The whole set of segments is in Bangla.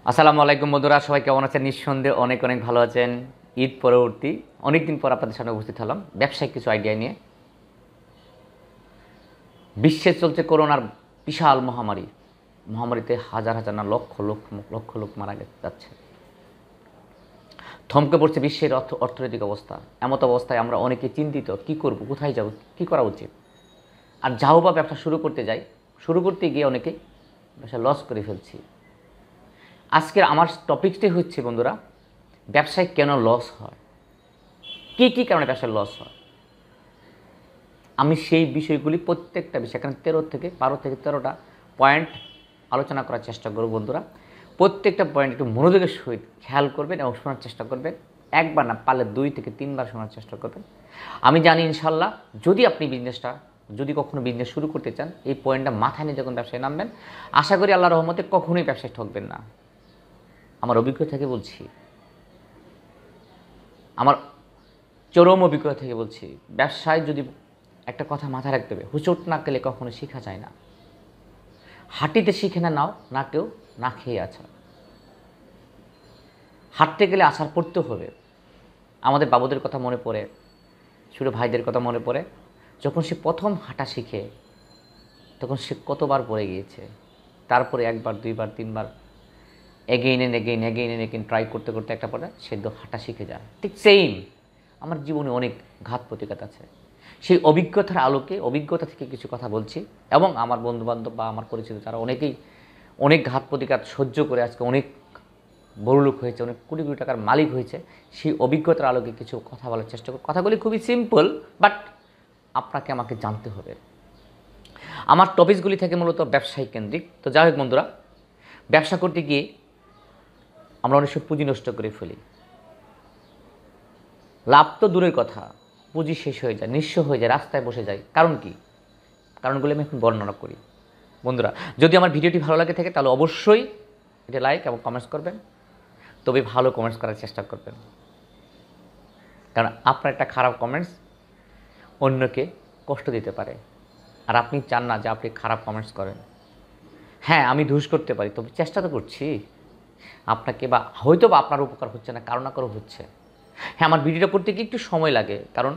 আসসালামু আলাইকুম বন্ধুরা, সবাই কেমন আছেন? নিঃসন্দেহে অনেক অনেক ভালো আছেন। ঈদ পরবর্তী অনেকদিন পর আপনাদের সামনে উপস্থিত হলাম ব্যবসায়িক কিছু আইডিয়া নিয়ে। বিশ্বে চলছে করোনার বিশাল মহামারীতে হাজার হাজার না লক্ষ লক্ষ লক্ষ লোক মারা যাচ্ছে। থমকে পড়ছে বিশ্বের অর্থনৈতিক অবস্থা। এমত অবস্থায় আমরা অনেকে চিন্তিত, কি করব, কোথায় যাব, কি করা উচিত। আর যাও বা ব্যবসা শুরু করতে গিয়ে অনেকেই ব্যবসা লস করে ফেলছি। আজকের আমার টপিকটাই হচ্ছে বন্ধুরা, ব্যবসায় কেন লস হয়, কী কারণে ব্যবসায় লস হয়। আমি সেই বিষয়গুলি প্রত্যেকটা বিষয় এখানে 12 থেকে 13টা পয়েন্ট আলোচনা করার চেষ্টা করব বন্ধুরা। প্রত্যেকটা পয়েন্ট একটু মনোযোগের সহিত খেয়াল করবেন এবং শোনার চেষ্টা করবেন। একবার না পারলে 2 থেকে 3 বার শোনার চেষ্টা করবেন। আমি জানি ইনশাল্লাহ যদি কখনো বিজনেস শুরু করতে চান, এই পয়েন্টটা মাথায় নিয়ে যখন ব্যবসায় নামবেন, আশা করি আল্লাহর রহমতে কখনোই ব্যবসায় ঠকবেন না। আমার অভিজ্ঞতা থেকে বলছি, আমার চরম অভিজ্ঞতা থেকে বলছি, ব্যবসায় যদি একটা কথা মাথায় রাখতে হবে, হুঁচট না খেলে কখনো শেখা যায় না। হাঁটিতে শিখে না কেউ না খেয়ে আছে। হাঁটতে গেলে আছাড় পড়তে হবে। আমাদের বাবুদের কথা মনে পড়ে, ছোটো ভাইদের কথা মনে পড়ে, যখন সে প্রথম হাঁটা শিখে তখন সে কতবার পড়ে গিয়েছে। তারপরে একবার, দুইবার, তিনবার এগেইন এগেইন ট্রাই করতে করতে একটা পরে সে হাঁটা শিখে যায়। ঠিক সেম আমার জীবনে অনেক ঘাত প্রতিঘাত আছে। সেই অভিজ্ঞতার আলোকে, অভিজ্ঞতা থেকে কিছু কথা বলছি, এবং আমার বন্ধুবান্ধব বা আমার পরিচিত তারা অনেকেই অনেক ঘাত প্রতিঘাত সহ্য করে আজকে অনেক বড়লোক হয়েছে, অনেক কোটি কোটি টাকার মালিক হয়েছে। সেই অভিজ্ঞতার আলোকে কিছু কথা বলার চেষ্টা করি। কথাগুলি খুবই সিম্পল, বাট আপনাকে আমাকে জানতে হবে। আমার টপিকসগুলি থেকে মূলত ব্যবসায়িক কেন্দ্রিক। তো যাই হোক বন্ধুরা, ব্যবসা করতে গিয়ে আমরা অনেক সময় পুঁজি নষ্ট করে ফেলি। লাভ তো দূরের কথা, পুঁজি শেষ হয়ে যায়, নিঃস্ব হয়ে যায়, রাস্তায় বসে যায়। কারণ কি? কারণগুলো আমি এখন বর্ণনা করি বন্ধুরা। যদি আমার ভিডিওটি ভালো লাগে থাকে তাহলে অবশ্যই এটা লাইক এবং কমেন্টস করবেন। তবে ভালো কমেন্টস করার চেষ্টা করবেন, কারণ আপনার একটা খারাপ কমেন্টস অন্যকে কষ্ট দিতে পারে। আর আপনি চান না যে আপনি খারাপ কমেন্টস করেন। হ্যাঁ, আমি ধুস করতে পারি, তবে চেষ্টা তো করছি আপনাকে, বা হয়তো বা আপনার উপকার হচ্ছে না, কারো না কারো হচ্ছে। হ্যাঁ, আমার ভিডিওটা করতে গিয়ে একটু সময় লাগে, কারণ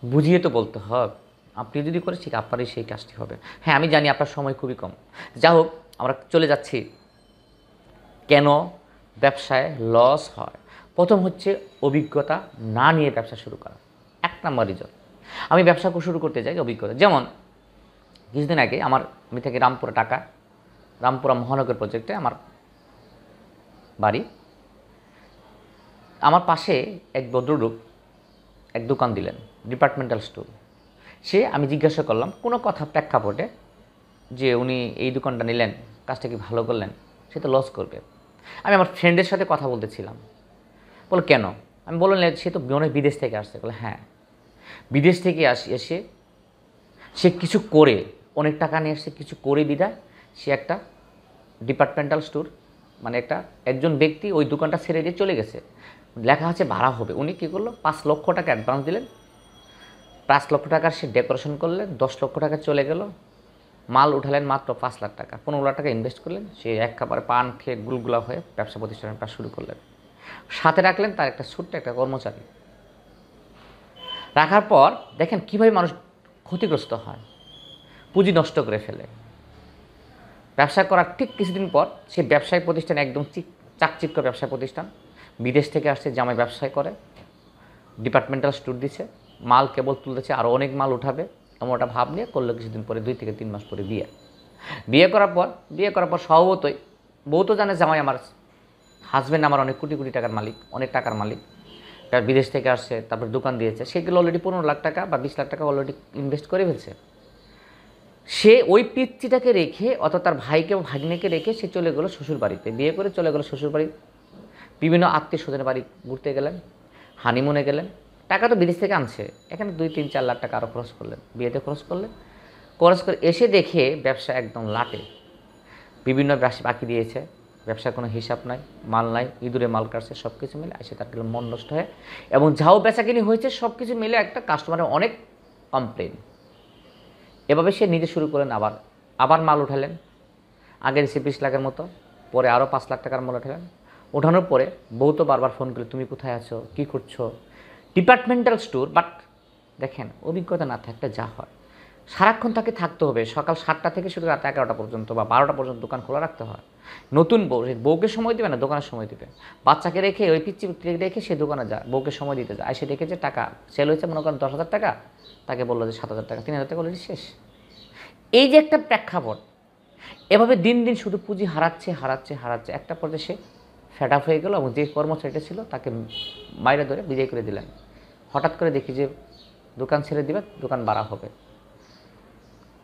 বুঝিয়ে তো বলতে হবে। আপনি যদি করে ঠিক আপনারই সেই কাজটি হবে। হ্যাঁ, আমি জানি আপনার সময় খুবই কম। যা হোক, আমরা চলে যাচ্ছি কেন ব্যবসায় লস হয়। প্রথম হচ্ছে অভিজ্ঞতা না নিয়ে ব্যবসা শুরু করা। 1 নম্বর রিজন। আমি ব্যবসা শুরু করতে যাই অভিজ্ঞতা। যেমন কিছুদিন আগে আমি থাকি রামপুরা মহানগর প্রজেক্টে আমার বাড়ি। আমার পাশে এক ভদ্রলোক এক দোকান দিলেন, ডিপার্টমেন্টাল স্টোর। আমি জিজ্ঞাসা করলাম কোনো কথা প্রেক্ষাপটে যে উনি এই দোকানটা নিলেন, কাজটা কি ভালো করলেন? সে তো লস করবে। আমি আমার ফ্রেন্ডের সাথে কথা বলতেছিলাম। বলো কেন? আমি বললাম সে তো মনে বিদেশ থেকে আসছে। বলে হ্যাঁ, বিদেশ থেকে এসে সে কিছু করে, অনেক টাকা নিয়ে এসে কিছু করে বিদায় সে একটা ডিপার্টমেন্টাল স্টোর, মানে একজন ব্যক্তি ওই দোকানটা ছেড়ে দিয়ে চলে গেছে। লেখা আছে ভাড়া হবে। উনি কী করলো, 5 লক্ষ টাকা অ্যাডভান্স দিলেন। 5 লক্ষ টাকার সে ডেকোরেশন করলেন, 10 লক্ষ টাকা চলে গেল। মাল উঠালেন মাত্র 5 লাখ টাকা, 15 লাখ টাকা ইনভেস্ট করলেন। সে একেবারে পান খেয়ে গুলগুলা হয়ে ব্যবসা প্রতিষ্ঠানের কাজ শুরু করলেন। সাথে রাখলেন তার ছোট্ট একটা কর্মচারী। রাখার পর দেখেন কীভাবে মানুষ ক্ষতিগ্রস্ত হয়, পুঁজি নষ্ট করে ফেলে। ব্যবসা করার ঠিক কিছুদিন পর সে ব্যবসায়িক প্রতিষ্ঠান, একদম চাকচিক্য ব্যবসায় প্রতিষ্ঠান, বিদেশ থেকে আসছে, জামাই ব্যবসায় করে, ডিপার্টমেন্টাল স্টোর দিছে, মাল কেবল তুলতেছে, আরও অনেক মাল উঠাবে এমন একটা ভাব নিয়ে করলো। কিছুদিন পরে 2 থেকে 3 মাস পরে বিয়ে করার পর স্বভাবতই বউ তো জানে জামাই আমার হাজব্যান্ড আমার অনেক কোটি কোটি টাকার মালিক, অনেক টাকার মালিক, তার বিদেশ থেকে আসছে, তারপর দোকান দিয়েছে। সেগুলো অলরেডি 15 লাখ টাকা বা 20 লাখ টাকা অলরেডি ইনভেস্ট করে ফেলছে। সে ওই পিচ্চিটাকে রেখে, অর্থাৎ তার ভাইকে বা ভাগ্নেকে রেখে সে চলে গেলো শ্বশুর বাড়িতে। বিয়ে করে চলে গেলো শ্বশুর বাড়ি। বিভিন্ন আত্মীয় স্বজনের বাড়ি ঘুরতে গেলেন, হানিমুনে গেলেন। টাকা তো বিদেশ থেকে আনছে, এখানে 2-3-4 লাখ টাকা আরও খরচ করলেন, বিয়েতে খরচ করে এসে দেখে ব্যবসা একদম লাটে। বিভিন্ন বাকি দিয়েছে, ব্যবসার কোনো হিসাব নাই, মাল নাই, ইঁদুরে মাল কাটছে, সব কিছু মিলে এসে তার মন নষ্ট হয়। এবং যাও বেচাকিনি হয়েছে সব কিছু মিলে একটা কাস্টমারের অনেক কমপ্লেন। এভাবে সে নিজে শুরু করলেন, আবার মাল উঠালেন। আগে দিয়েছে 20 লাখের মতো, পরে আরও 5 লাখ টাকার মাল ওঠালেন। ওঠানোর পরে বউ তো বারবার ফোন করে, তুমি কোথায় আছো, কী করছো? ডিপার্টমেন্টাল স্টোর, বাট দেখেন অভিজ্ঞতা না থাকলে যা হয়, সারাক্ষণ তাকে থাকতে হবে। সকাল 7টা থেকে শুরু রাত 11টা পর্যন্ত বা 12টা পর্যন্ত দোকান খোলা রাখতে হয়। নতুন বউ, বউকে সময় দেবে না, দোকানে সময় দেবে। বাচ্চাকে রেখে ওই পিচ্ছি রেখে সে দোকানে যায়, বউকে সময় দিতে যায়। সে দেখেছে টাকা সেল হয়েছে মনে করেন 10,000 টাকা, তাকে বললো যে 7,000 টাকা, 3,000 টাকা অলরেডি শেষ। এই যে একটা প্রেক্ষাপট, এভাবে দিন দিন শুধু পুঁজি হারাচ্ছে হারাচ্ছে হারাচ্ছে, একটা পর্যায়ে সে ফেড আপ হয়ে গেল এবং যে কর্মচারীটা ছিল তাকে বাইরে ধরে বিদায় করে দিলেন। হঠাৎ করে দেখি যে দোকান ছেড়ে দিবে, দোকান বাড়া হবে।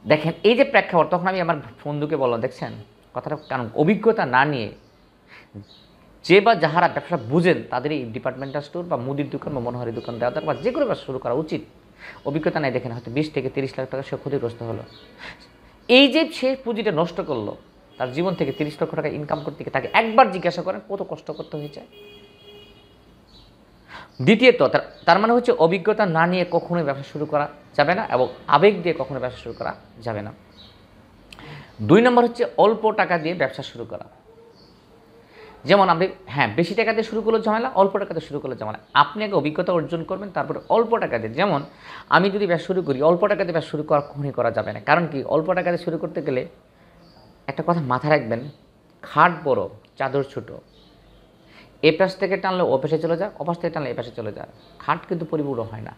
দেখেন এই যে প্রেক্ষাপট, তখন আমি আমার বন্ধুকে বললাম, দেখছেন কথাটা, কারণ অভিজ্ঞতা না নিয়ে যে বা যাহারা ব্যবসা বুঝেন তাদের এই ডিপার্টমেন্টাল স্টোর বা মুদির দোকান বা মনোহারি দোকান দেওয়া দরকার বা যে কোনো ব্যবসা শুরু করা উচিত। অভিজ্ঞতা নাই, দেখেন হয়তো 20 থেকে 30 লাখ টাকা সে ক্ষতিগ্রস্ত হলো। এই যে সে পুঁজিটা নষ্ট করলো, তার জীবন থেকে 30 লক্ষ টাকা ইনকাম করতে গিয়ে তাকে একবার জিজ্ঞাসা করেন কত কষ্ট করতে হয়েছে। দ্বিতীয়ত তার মানে হচ্ছে অভিজ্ঞতা না নিয়ে কখনোই ব্যবসা শুরু করা যাবে না এবং আবেগ দিয়ে কখনো ব্যবসা শুরু করা যাবে না। 2 নম্বর হচ্ছে অল্প টাকা দিয়ে ব্যবসা শুরু করা। যেমন আপনি বেশি টাকা দিয়ে শুরু করলে ঝামেলা, অল্প টাকা দিয়ে শুরু করলে ঝামেলা। আপনি আগে অভিজ্ঞতা অর্জন করবেন, তারপরে অল্প টাকা দিয়ে। যেমন আমি যদি ব্যবসা শুরু করি, অল্প টাকা দিয়ে ব্যবসা শুরু করা কখনোই করা যাবে না। কারণ কি, অল্প টাকা দিয়ে শুরু করতে গেলে একটা কথা মাথায় রাখবেন, খাট বড় চাদর ছোট। এ পাশ থেকে টানলে ও পাশে চলে যায়, ও পাশ থেকে টানলে এ পাশে চলে যায়, খাট কিন্তু পরিপূর্ণ হয় না।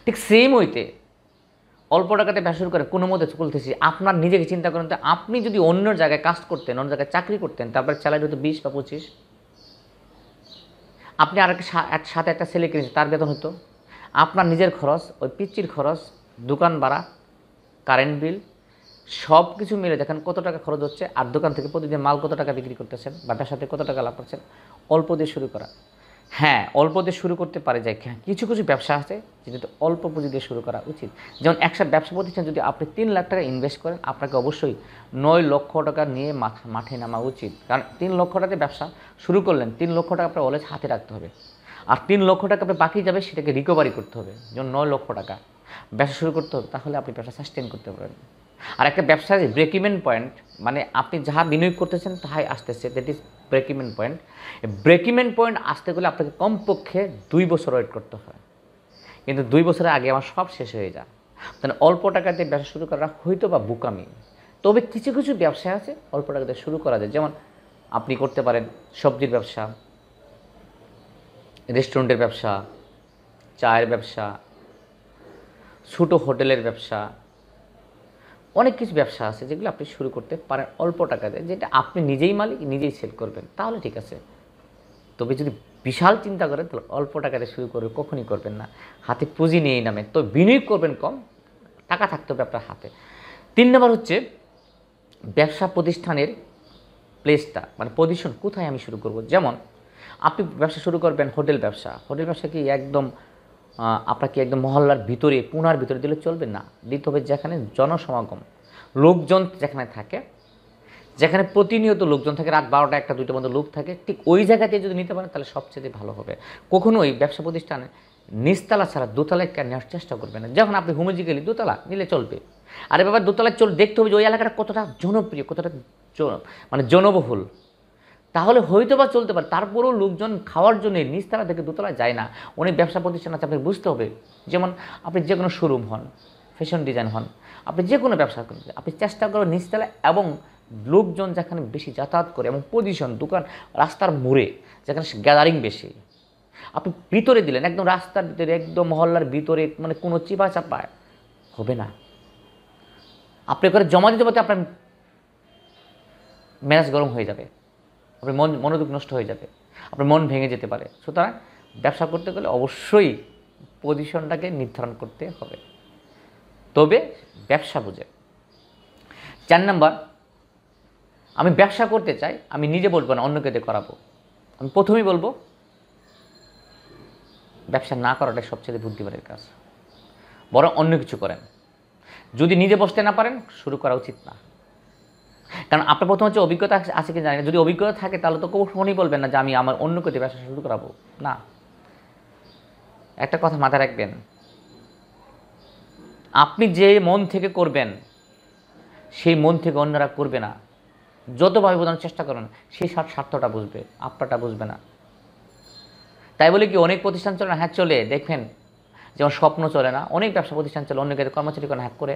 ঠিক সেম হইতে অল্প টাকাতে ব্যবসা শুরু করে কোনো মতে চলতেছি। আপনার নিজেকে চিন্তা করেন তো, আপনি যদি অন্য জায়গায় কাজ করতেন, অন্য জায়গায় চাকরি করতেন, তারপরে স্যালারি হতো 20 বা 25, আপনি আর সাথে একটা ছেলে কিনেছেন, তার বেতন হতো, আপনার নিজের খরচ, ওই পিচ্চির খরচ, দোকান ভাড়া, কারেন্ট বিল, সব কিছু মিলে দেখেন কত টাকা খরচ হচ্ছে। আর দোকান থেকে প্রতিদিন মাল কত টাকা বিক্রি করতেছেন বা ব্যবসা থেকে কত টাকা লাভ করছেন। অল্প দিয়ে শুরু করা, অল্প দিয়ে শুরু করতে পারে যায়। কিছু কিছু ব্যবসা আছে যেটা অল্প পুঁজি দিয়ে শুরু করা উচিত। যেমন একটা ব্যবসা প্রতিষ্ঠান যদি আপনি 3 লাখ টাকা ইনভেস্ট করেন, আপনাকে অবশ্যই 9 লক্ষ টাকা নিয়ে মাঠে নামা উচিত। কারণ 3 লক্ষ টাকাতে ব্যবসা শুরু করলেন, 3 লক্ষ টাকা আপনার অলওয়েজ হাতে রাখতে হবে। আর 3 লক্ষ টাকা আপনার বাকি যাবে, সেটাকে রিকভারি করতে হবে। যেমন 9 লক্ষ টাকা ব্যবসা শুরু করতে হবে, তাহলে আপনি ব্যবসা সাস্টেন করতে পারবেন। আর একটা ব্যবসার ব্রেক ইভেন পয়েন্ট, মানে আপনি যাহা বিনিয়োগ করতেছেন তাহাই আসতেছে, that is break even point. Break even point আসতে গেলে আপনাকে কমপক্ষে 2 বছর ওয়েট করতে হয়, কিন্তু 2 বছরের আগে আমার সব শেষ হয়ে যায়। তাহলে অল্প টাকাতে ব্যবসা শুরু করা হয়তো বা বোকামি। তবে কিছু কিছু ব্যবসা আছে অল্প টাকাতে শুরু করা যায়। যেমন আপনি করতে পারেন সবজির ব্যবসা, রেস্টুরেন্টের ব্যবসা, চায়ের ব্যবসা, ছোটো হোটেলের ব্যবসা, অনেক কিছু ব্যবসা আছে যেগুলো আপনি শুরু করতে পারেন অল্প টাকাতে, যেটা আপনি নিজেই মালিক, নিজেই সেল করবেন, তাহলে ঠিক আছে। তবে যদি বিশাল চিন্তা করেন তাহলে অল্প টাকাতে শুরু করবে কখনই করবেন না। হাতে পুঁজি নিয়েই নামেন, তো বিনিয়োগ করবেন কম, টাকা থাকতে হবে আপনার হাতে। 3 নম্বর হচ্ছে ব্যবসা প্রতিষ্ঠানের প্লেসটা, মানে পজিশন কোথায় আমি শুরু করব। যেমন আপনি ব্যবসা শুরু করবেন হোটেল ব্যবসা, হোটেল ব্যবসা কি একদম আপনাকে একদম মহল্লার ভিতরে পুনার ভিতরে দিলে চলবে না, দিতে হবে যেখানে জনসমাগম, লোকজন যেখানে থাকে, যেখানে প্রতিনিয়ত লোকজন থাকে, রাত 12টা 1টা 2টা পর্যন্ত লোক থাকে, ঠিক ওই জায়গাতে যদি নিতে পারেন তাহলে সবচেয়ে ভালো হবে। কখনোই ব্যবসা প্রতিষ্ঠানে নিচতলা ছাড়া দোতলায় নেওয়ার চেষ্টা করবে না। যখন আপনি হোমোজিক্যালি দোতলা নিলে চলবে, আর এবার দোতলায় দেখতে হবে যে ওই এলাকাটা কতটা জনপ্রিয়, কতটা মানে জনবহুল, তাহলে হয়তো বা চলতে পারে। তারপরেও লোকজন খাওয়ার জন্য নিচতলা থেকে দোতলায় যায় না। অনেক ব্যবসা প্রতিষ্ঠান আছে, আপনাকে বুঝতে হবে। যেমন আপনি যে কোনো শোরুম হন, ফ্যাশন ডিজাইন হন, আপনি যে কোনো ব্যবসা করেন, আপনি চেষ্টা করুন নিচতলা এবং লোকজন যেখানে বেশি যাতায়াত করে এবং পজিশন দোকান রাস্তার মোড়ে যেখানে গ্যাদারিং বেশি, আপনি ভিতরে দিলেন, একদম রাস্তার ভিতরে, একদম মহল্লার ভিতরে, মানে কোনো চিপা চাপায় হবে না। আপনি করে জমা দিতে পারতে আপনার মেজাজ গরম হয়ে যাবে, আপনার মনোযোগ নষ্ট হয়ে যাবে, আপনার মন ভেঙে যেতে পারে। সুতরাং ব্যবসা করতে গেলে অবশ্যই পজিশনটাকে নির্ধারণ করতে হবে, তবে ব্যবসা বুঝে। 4 নম্বর, আমি ব্যবসা করতে চাই, আমি নিজে বলবো না, অন্যকে দিয়ে করাবো। আমি প্রথমেই বলবো ব্যবসা না করাটাই সবচেয়ে বুদ্ধিমানের কাজ, বরং অন্য কিছু করেন। যদি নিজে বসতে না পারেন শুরু করা উচিত না। কারণ আপনার প্রথম হচ্ছে অভিজ্ঞতা আছে কি জানি না। যদি অভিজ্ঞতা থাকে তাহলে তো কখনোই বলবেন না যে আমি আমার অন্যকে দিয়ে ব্যবসা শুরু করাবো না। একটা কথা মাথায় রাখবেন, আপনি যে মন থেকে করবেন সেই মন থেকে অন্যরা করবে না। যতভাবে বোঝানোর চেষ্টা করবেন সেই স্বার্থটা বুঝবে, আপনারটা বুঝবে না। তাই বলে কি অনেক প্রতিষ্ঠান চলে না? হ্যাঁ চলে। দেখবেন যেমন স্বপ্ন চলে না, অনেক ব্যবসা প্রতিষ্ঠান চলে, অনেক কর্মচারী করে হ্যাক করে।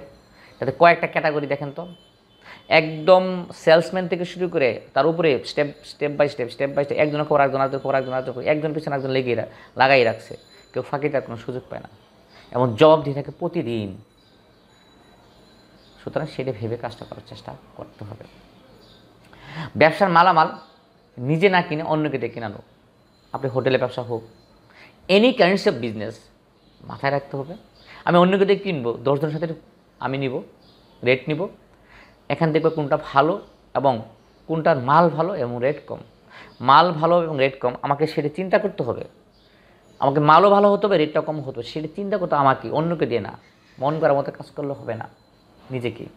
তাতে কয়েকটা ক্যাটাগরি দেখেন তো, একদম সেলসম্যান থেকে শুরু করে তার উপরে স্টেপ বাই স্টেপ একজনের খবর একজন পিছনে একজন লাগাই রাখছে। কেউ ফাঁকি দেওয়ার কোনো সুযোগ পায় না, এমন জবাব দিয়ে থাকে প্রতিদিন। সুতরাং সেটা ভেবে কাজটা করার চেষ্টা করতে হবে। ব্যবসার মালামাল নিজে না কিনে অন্যকে দিয়ে কিনানো, আপনি হোটেলে ব্যবসা হোক, এনি কাইন্ডস অফ বিজনেস, মাথায় রাখতে হবে আমি অন্যকে দিয়ে কিনবো, 10 জনের সাথে আমি নিব, রেট নিব, এখান দেখবে কোনটা ভালো এবং কোনটার মাল ভালো এবং রেট কম। মাল ভালো এবং রেট কম আমাকে সেটা চিন্তা করতে হবে। আমাকে মালও ভালো হতে হবে, রেটটা কম হতো, সেটা চিন্তা করতে আমাকে, অন্যকে দিয়ে না। মন করার মতো কাজ করলে হবে না, নিজেকেই।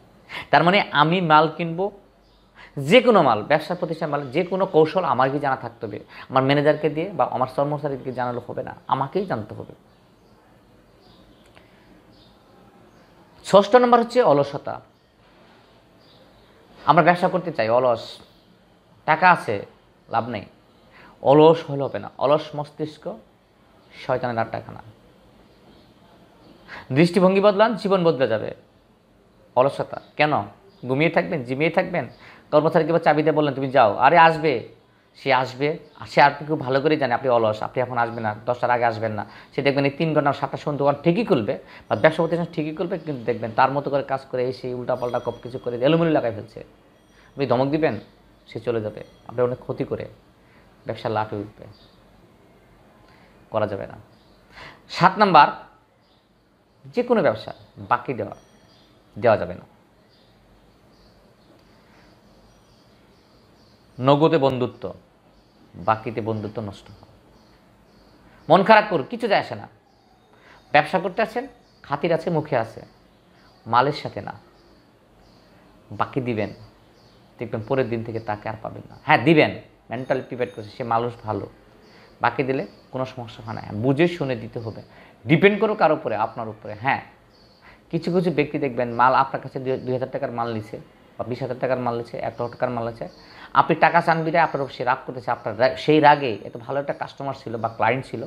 তার মানে আমি মাল কিনবো, যে কোনো মাল, ব্যবসা প্রতিষ্ঠান মাল, যে কোনো কৌশল আমার কি জানা থাকতে হবে। আমার ম্যানেজারকে দিয়ে বা আমার কর্মচারীকে জানালে হবে না, আমাকেই জানতে হবে। 6 নম্বর হচ্ছে অলসতা। আমরা ব্যবসা করতে চাই, অলস, টাকা আছে, লাভ নেই, অলস হলে হবে না। অলস মস্তিষ্ক শয়তানের আড্ডাখানা। দৃষ্টিভঙ্গি বদলান, জীবন বদলে যাবে। অলসতা কেন? ঘুমিয়ে থাকবেন, জিমিয়ে থাকবেন, কর্মচারীকে বা চাবি দিয়ে বললেন তুমি যাও, আরে আসবে, সে আসবে, সে আপনি খুব ভালো করেই জানে আপনি অলস, আপনি এখন আসবেন না, 10টার আগে আসবেন না। সে দেখবেন এই 3 ঘন্টা 7টা সময় দোকান ঠিকই খুলবে বা ব্যবসা প্রতিষ্ঠান ঠিকই করবে, কিন্তু দেখবেন তার মতো করে কাজ করে এসে উল্টাপাল্টা কপ কিছু করে এলোমেলো লাগাই ফেলছে। আপনি ধমক দিবেন, সে চলে যাবে, আপনার অনেক ক্ষতি করে ব্যবসা লাফে উঠবে, করা যাবে না। 7 নাম্বার, যে কোনো ব্যবসা বাকি দেওয়া যাবে না। নগদে বন্ধুত্ব, বাকিতে বন্ধুত্ব নষ্ট হয়। মন খারাপ করুক, কিছু যায় আসে না। ব্যবসা করতে আসেন, খাতির আছে, মুখে আছে, মালের সাথে না। বাকি দিবেন, দেখবেন পরের দিন থেকে তাকে আর পাবেন না। হ্যাঁ দিবেন, মেন্টালি প্রিপেয়ার করছে, সে মানুষ ভালো, বাকি দিলে কোনো সমস্যা হয় না। বুঝে শুনে দিতে হবে, ডিপেন্ড করো কার উপরে, আপনার উপরে। হ্যাঁ কিছু কিছু ব্যক্তি দেখবেন মাল আপনার কাছে 2,000 টাকার মাল নিছে বা 20,000 টাকার মাল নিছে, 1 লক্ষ টাকার মাল আছে, আপনি টাকা চান বিদায় আপনার সে রাগ করতেছে। আপনার সেই রাগে এত ভালো একটা কাস্টমার ছিল বা ক্লায়েন্ট ছিল,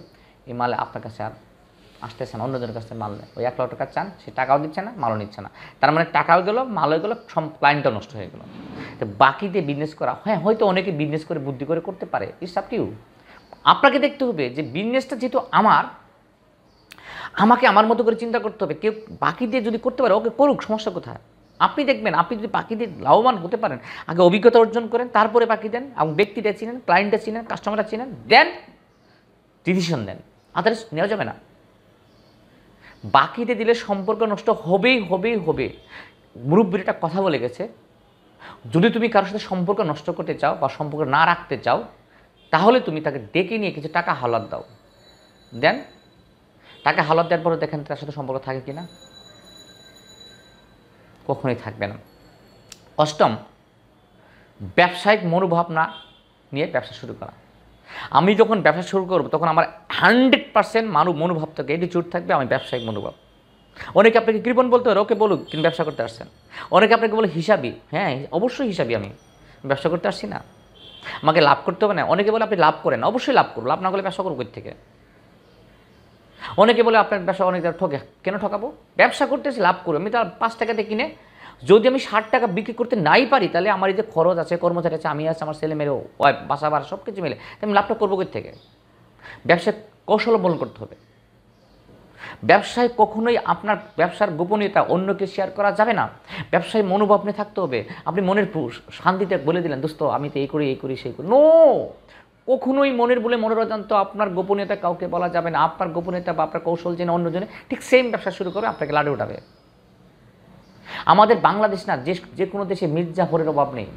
এই মালে আপনার কাছে আর আসতেছে না, অন্যজনের কাছে মাল নেয়। ওই 1 লক্ষ টাকা চান, সে টাকাও দিচ্ছে না, মালও নিচ্ছে না। তার মানে টাকাও গেলো, মালও গেলো, ক্লায়েন্টও নষ্ট হয়ে গেলো। তো বাকি দিয়ে বিজনেস করা, হ্যাঁ হয়তো অনেকে বিজনেস করে বুদ্ধি করে করতে পারে, ইটস আপ টু ইউ। আপনাকে দেখতে হবে যে বিজনেসটা যেহেতু আমাকে আমার মতো করে চিন্তা করতে হবে। কেউ বাকি দিয়ে যদি করতে পারে ওকে করুক, সমস্যা কোথায়? আপনি দেখবেন আপনি যদি বাকি দিয়ে লাভবান হতে পারেন, আগে অভিজ্ঞতা অর্জন করেন, তারপরে বাকি দেন, এবং ব্যক্তিটা চিনেন, ক্লায়েন্টটা চিনেন, কাস্টমারটা চিনেন, দেন ডিসিশন দেন, আদারস নেওয়া যাবে না। বাকিতে দিলে সম্পর্ক নষ্ট হবে। মুরব্বীর একটা কথা বলে গেছে, যদি তুমি কারোর সাথে সম্পর্ক নষ্ট করতে চাও বা সম্পর্ক না রাখতে চাও, তাহলে তুমি তাকে ডেকে নিয়ে কিছু টাকা হাওলাত দাও, দেন টাকা হাওলাত দেওয়ার পরে দেখেন তার সাথে সম্পর্ক থাকে কিনা, কখনোই থাকবে না। 8ম, ব্যবসায়িক মনোভাব না নিয়ে ব্যবসা শুরু করা। আমি যখন ব্যবসা শুরু করব তখন আমার 100% মনোভাব থেকে অ্যাটিটিউড থাকবে, আমি ব্যবসায়িক মনোভাব। অনেকে আপনাকে কৃপণ বলতে পারে, ওকে বলুক কিন্তু ব্যবসা করতে আসছেন। অনেকে আপনাকে বলে হিসাবি, হ্যাঁ অবশ্যই হিসাবি, আমি ব্যবসা করতে আসছি না, আমাকে লাভ করতে হবে না। অনেকে বলে আপনি লাভ করেন, অবশ্যই লাভ করুন, লাভ না করলে ব্যবসা করবো কই থেকে। অনেকে বলে আপনার ব্যবসা অনেক ঠকে, কেন ঠকাবো? ব্যবসা করতেছি লাভ করবো, আমি তার 5 টাকাতে কিনে যদি আমি 60 টাকা বিক্রি করতে নাই পারি, তাহলে আমার এই যে খরচ আছে, কর্মচারী আছে, আমি আছে, আমার ছেলে মেয়েও, ওয়াইফ, বাসা ভাড়া সব কিছু মিলে আমি লাভটা করবো কই থেকে? ব্যবসায় কৌশল অবলম্বন করতে হবে। ব্যবসায় কখনোই আপনার ব্যবসার গোপনীয়তা অন্যকে শেয়ার করা যাবে না। ব্যবসায় মনোভাব নিয়ে থাকতে হবে। আপনি মনের শান্তিতে বলে দিলেন, দোস্ত আমি তো এই করি সেই করি, নো, কখনোই মনের বলে মনোরঞ্জন, আপনার গোপনীয়তা কাউকে বলা যাবে না। আপনার গোপনীয়তা বা আপনার কৌশল জেনে অন্যজনে ঠিক সেম ব্যবসা শুরু করে আপনাকে লাড়ে উঠাবে। আমাদের বাংলাদেশ না, যে কোনো দেশে মির্জাফরের অভাব নেই।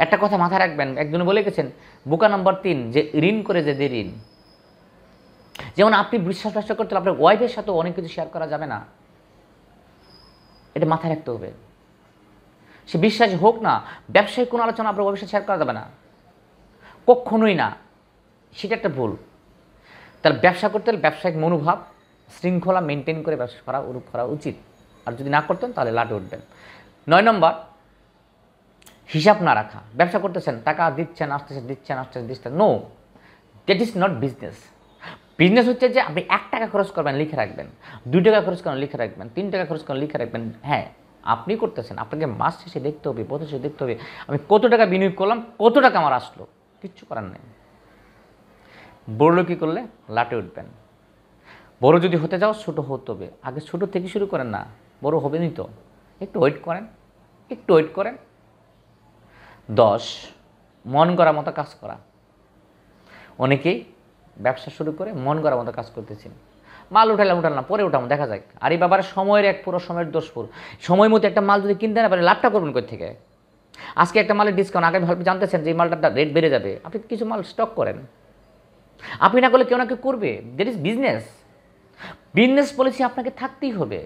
একটা কথা মাথায় রাখবেন, একজনে বলে গেছেন বোকা নাম্বার 3, যে ঋণ করে যে দে ঋণ। যেমন আপনি বিশ্বাস করতে আপনার ওয়াইফের সাথেও অনেক কিছু শেয়ার করা যাবে না, এটা মাথায় রাখতে হবে। সে বিশ্বাস হোক না, ব্যবসায়িক কোনো আলোচনা আপনার ওয়াইফের সাথে শেয়ার করা যাবে না, কখনোই না, সেটা একটা ভুল। তাহলে ব্যবসা করতে হলে ব্যবসায়িক মনোভাব শৃঙ্খলা মেনটেন করে ব্যবসা করা করা উচিত। আর যদি না করতেন তাহলে লাটে উঠবেন। 9 নম্বর, হিসাব না রাখা। ব্যবসা করতেছেন, টাকা দিচ্ছেন, দিচ্ছেন, no, that is not business. Business হচ্ছে যে আপনি 1 টাকা খরচ করবেন, লিখে রাখবেন, 2 টাকা খরচ করেন, লিখে রাখবেন, 3 টাকা খরচ করেন, লিখে রাখবেন। হ্যাঁ, আপনি করতেছেন, আপনাকে মাস শেষে দেখতে হবে, বছর শেষে দেখতে হবে আমি কত টাকা বিনিয়োগ করলাম, কত টাকা আমার আসলো। কিচ্ছু করার নেই। বড়লোকি করলে লাটে উঠবেন। বড় যদি হতে যাও, ছোটো হতে হবে। আগে ছোটো থেকে শুরু করেন না, বড় হবেনই তো। একটু ওয়েট করেন। 10, মন করার মতো কাজ করা। অনেকেই ব্যবসা শুরু করে মন করার মতো কাজ করতেছেন। মাল উঠালাম না, পরে উঠাম, দেখা যাক। আর এই ব্যাপারে সময়ের এক পুরো, সময়ের দোষ পুরো। সময় মতো একটা মাল যদি কিনতে না পারেন, লাভটা করবেন কোথা থেকে? আজকে একটা মালের ডিসকাউন্ট, আগে ভালো জানতেছেন যে এই মালটার রেট বেড়ে যাবে, আপনি কিছু মাল স্টক করেন। আপনি না করলে কেউ না কেউ করবে। That is business. Business policy আপনাকে থাকতেই হবে।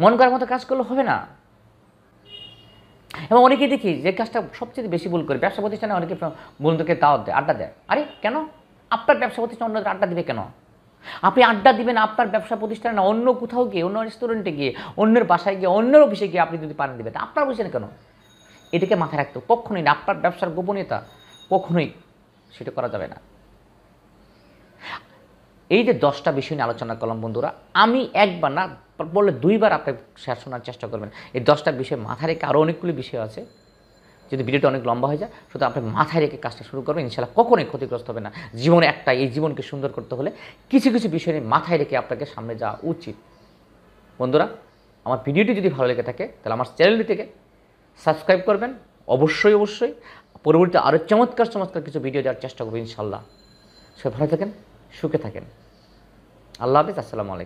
মন করার মতো কাজ করলে হবে না। এবং অনেকেই দেখি যে কাজটা সবচেয়ে বেশি ভুল করে, ব্যবসা প্রতিষ্ঠানে অনেকে বন্ধুকে দাওয়াত দেয়, আড্ডা দেয়। আরে কেন? আপনার ব্যবসা প্রতিষ্ঠানে অন্যদের আড্ডা দিবে কেন? আপনি আড্ডা দিবেন আপনার ব্যবসা প্রতিষ্ঠানে না, অন্য কোথাও গিয়ে, অন্য রেস্টুরেন্টে গিয়ে, অন্যের বাসায় গিয়ে, অন্যের অফিসে গিয়ে আপনি যদি পানি দেবেন, আপনার বুঝছেন কেন? এটাকে মাথায় রাখতে কখনোই না। আপনার ব্যবসার গোপনীয়তা কখনোই সেটা করা যাবে না। এই যে 10টা বিষয় নিয়ে আলোচনা করলাম বন্ধুরা, আমি একবার না বললে 2বার আপনার শেয়ার শোনার চেষ্টা করবেন। এই 10টা বিষয় মাথায় রেখে আরও অনেকগুলি বিষয় আছে, যদি ভিডিওটা অনেক লম্বা হয়ে যায়, শুধু আপনি মাথায় রেখে কাজটা শুরু করবেন, ইনশাআল্লাহ কখনোই ক্ষতিগ্রস্ত হবে না। জীবনে এই জীবনকে সুন্দর করতে হলে কিছু কিছু বিষয় নিয়ে মাথায় রেখে আপনাকে সামনে যাওয়া উচিত। বন্ধুরা, আমার ভিডিওটি যদি ভালো লেগে থাকে তাহলে আমার চ্যানেলটি থেকে সাবস্ক্রাইব করবেন অবশ্যই। পরবর্তীতে আরও চমৎকার কিছু ভিডিও দেওয়ার চেষ্টা করবো ইনশাআল্লাহ। সবাই ভালো থাকেন, সুখে থাকেন। আল্লাহ হাফেজ। আসসালামু আলাইকুম।